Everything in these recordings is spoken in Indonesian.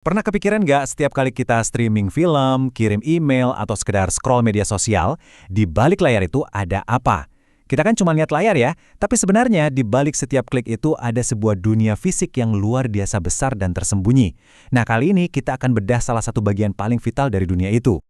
Pernah kepikiran nggak setiap kali kita streaming film, kirim email, atau sekedar scroll media sosial, di balik layar itu ada apa? Kita kan cuma lihat layar ya, tapi sebenarnya di balik setiap klik itu ada sebuah dunia fisik yang luar biasa besar dan tersembunyi. Nah, kali ini kita akan bedah salah satu bagian paling vital dari dunia itu.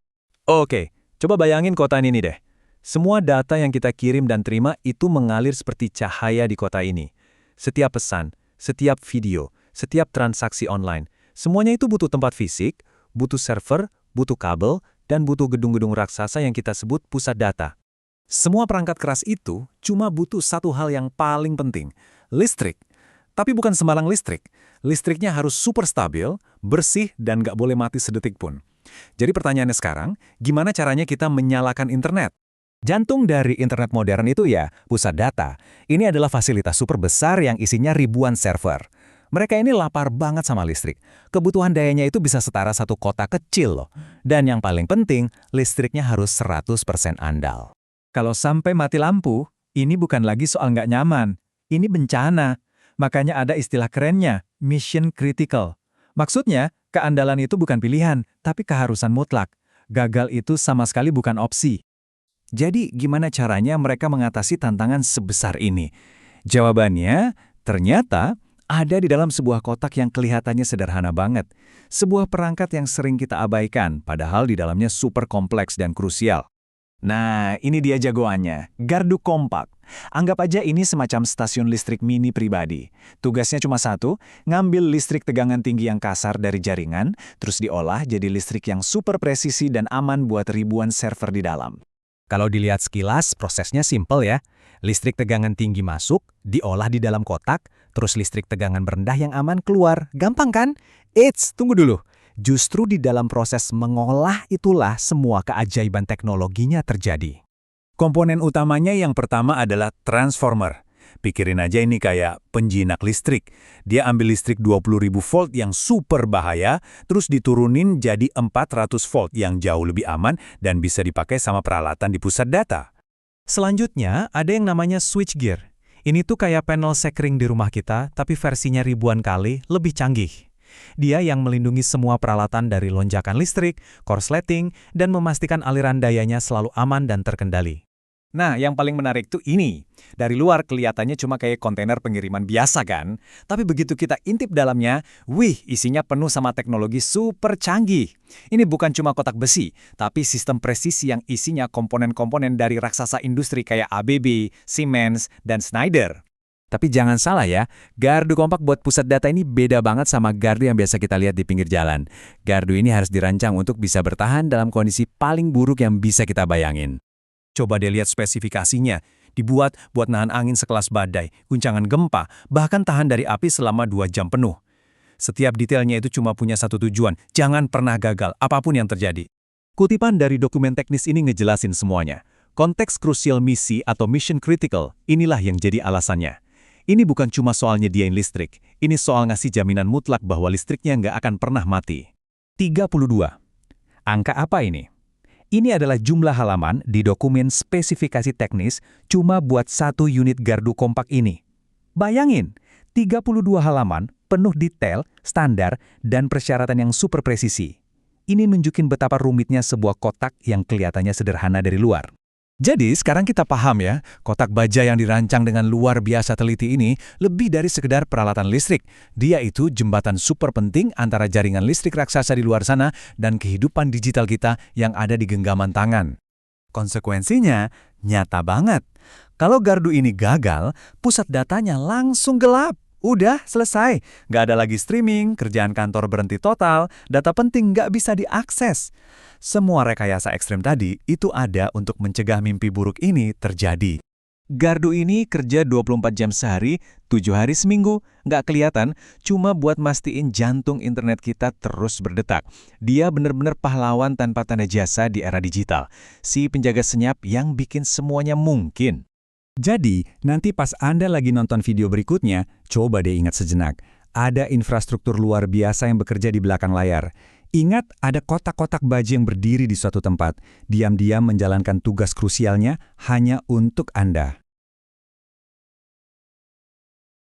Oke, coba bayangin kota ini deh. Semua data yang kita kirim dan terima itu mengalir seperti cahaya di kota ini. Setiap pesan, setiap video, setiap transaksi online, semuanya itu butuh tempat fisik, butuh server, butuh kabel, dan butuh gedung-gedung raksasa yang kita sebut pusat data. Semua perangkat keras itu cuma butuh satu hal yang paling penting, listrik. Tapi bukan sembarang listrik. Listriknya harus super stabil, bersih, dan nggak boleh mati sedetik pun. Jadi pertanyaannya sekarang, gimana caranya kita menyalakan internet? Jantung dari internet modern itu ya, pusat data. Ini adalah fasilitas super besar yang isinya ribuan server. Mereka ini lapar banget sama listrik. Kebutuhan dayanya itu bisa setara satu kota kecil loh. Dan yang paling penting, listriknya harus 100% andal. Kalau sampai mati lampu, ini bukan lagi soal nggak nyaman. Ini bencana. Makanya ada istilah kerennya, mission critical. Maksudnya, keandalan itu bukan pilihan, tapi keharusan mutlak. Gagal itu sama sekali bukan opsi. Jadi, gimana caranya mereka mengatasi tantangan sebesar ini? Jawabannya, ternyata ada di dalam sebuah kotak yang kelihatannya sederhana banget. Sebuah perangkat yang sering kita abaikan, padahal di dalamnya super kompleks dan krusial. Nah, ini dia jagoannya, gardu kompak. Anggap aja ini semacam stasiun listrik mini pribadi. Tugasnya cuma satu, ngambil listrik tegangan tinggi yang kasar dari jaringan, terus diolah jadi listrik yang super presisi dan aman buat ribuan server di dalam. Kalau dilihat sekilas, prosesnya simpel ya. Listrik tegangan tinggi masuk, diolah di dalam kotak, terus listrik tegangan rendah yang aman keluar. Gampang kan? Eits, tunggu dulu. Justru di dalam proses mengolah itulah semua keajaiban teknologinya terjadi. Komponen utamanya yang pertama adalah transformer. Pikirin aja ini kayak penjinak listrik. Dia ambil listrik 20.000 volt yang super bahaya, terus diturunin jadi 400 volt yang jauh lebih aman dan bisa dipakai sama peralatan di pusat data. Selanjutnya, ada yang namanya switchgear. Ini tuh kayak panel sekring di rumah kita, tapi versinya ribuan kali lebih canggih. Dia yang melindungi semua peralatan dari lonjakan listrik, korsleting, dan memastikan aliran dayanya selalu aman dan terkendali. Nah, yang paling menarik tuh ini. Dari luar kelihatannya cuma kayak kontainer pengiriman biasa kan? Tapi begitu kita intip dalamnya, wih, isinya penuh sama teknologi super canggih. Ini bukan cuma kotak besi, tapi sistem presisi yang isinya komponen-komponen dari raksasa industri kayak ABB, Siemens, dan Schneider. Tapi jangan salah ya, gardu kompak buat pusat data ini beda banget sama gardu yang biasa kita lihat di pinggir jalan. Gardu ini harus dirancang untuk bisa bertahan dalam kondisi paling buruk yang bisa kita bayangin. Coba deh lihat spesifikasinya. Dibuat buat nahan angin sekelas badai, guncangan gempa, bahkan tahan dari api selama 2 jam penuh. Setiap detailnya itu cuma punya satu tujuan, jangan pernah gagal, apapun yang terjadi. Kutipan dari dokumen teknis ini ngejelasin semuanya. Konteks krusial misi atau mission critical, inilah yang jadi alasannya. Ini bukan cuma soal nyediain listrik, ini soal ngasih jaminan mutlak bahwa listriknya nggak akan pernah mati. 32. Angka apa ini? Ini adalah jumlah halaman di dokumen spesifikasi teknis cuma buat satu unit gardu kompak ini. Bayangin, 32 halaman penuh detail, standar, dan persyaratan yang super presisi. Ini nunjukin betapa rumitnya sebuah kotak yang kelihatannya sederhana dari luar. Jadi sekarang kita paham ya, kotak baja yang dirancang dengan luar biasa teliti ini lebih dari sekedar peralatan listrik. Dia itu jembatan super penting antara jaringan listrik raksasa di luar sana dan kehidupan digital kita yang ada di genggaman tangan. Konsekuensinya nyata banget. Kalau gardu ini gagal, pusat datanya langsung gelap. Udah, selesai. Nggak ada lagi streaming, kerjaan kantor berhenti total, data penting nggak bisa diakses. Semua rekayasa ekstrem tadi itu ada untuk mencegah mimpi buruk ini terjadi. Gardu ini kerja 24 jam sehari, 7 hari seminggu, nggak kelihatan, cuma buat mastiin jantung internet kita terus berdetak. Dia benar-benar pahlawan tanpa tanda jasa di era digital. Si penjaga senyap yang bikin semuanya mungkin. Jadi, nanti pas Anda lagi nonton video berikutnya, coba deh ingat sejenak. Ada infrastruktur luar biasa yang bekerja di belakang layar. Ingat, ada kotak-kotak baja yang berdiri di suatu tempat, diam-diam menjalankan tugas krusialnya hanya untuk Anda.